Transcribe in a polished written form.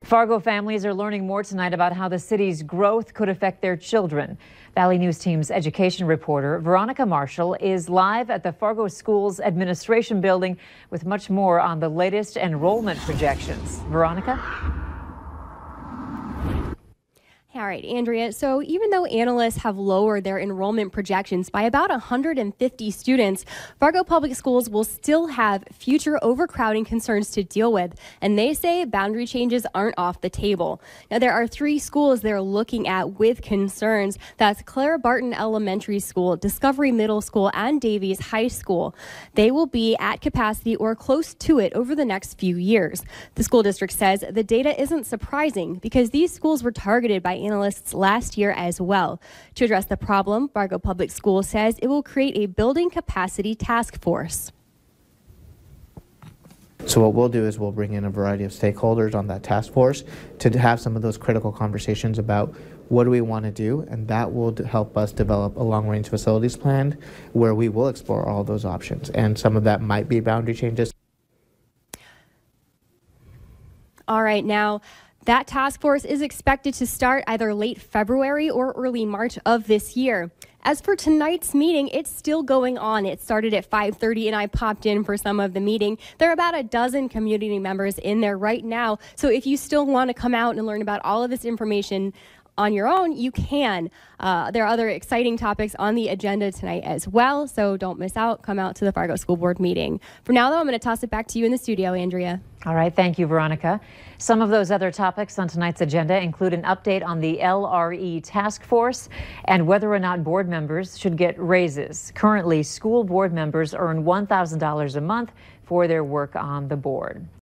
Fargo families are learning more tonight about how the city's growth could affect their children. Valley News Team's education reporter Veronica Marshall is live at the Fargo Schools Administration Building with much more on the latest enrollment projections. Veronica? All right, Andrea. So even though analysts have lowered their enrollment projections by about 150 students, Fargo Public Schools will still have future overcrowding concerns to deal with. And they say boundary changes aren't off the table. Now, there are 3 schools they're looking at with concerns. That's Clara Barton Elementary School, Discovery Middle School, and Davies High School. They will be at capacity or close to it over the next few years. The school district says the data isn't surprising because these schools were targeted by analysts last year as well. To address the problem, Fargo Public Schools says it will create a building capacity task force. So what we'll do is we'll bring in a variety of stakeholders on that task force to have some of those critical conversations about what do we want to do, and that will help us develop a long-range facilities plan where we will explore all those options, and some of that might be boundary changes. All right, now that task force is expected to start either late February or early March of this year. As for tonight's meeting, it's still going on. It started at 5:30 and I popped in for some of the meeting. There are about a dozen community members in there right now. So if you still want to come out and learn about all of this information on your own, you can. There are other exciting topics on the agenda tonight as well, so don't miss out. Come out to the Fargo School Board meeting. For now, though, I'm going to toss it back to you in the studio, Andrea. All right, thank you, Veronica. Some of those other topics on tonight's agenda include an update on the LRE task force and whether or not board members should get raises. Currently, school board members earn $1,000 a month for their work on the board.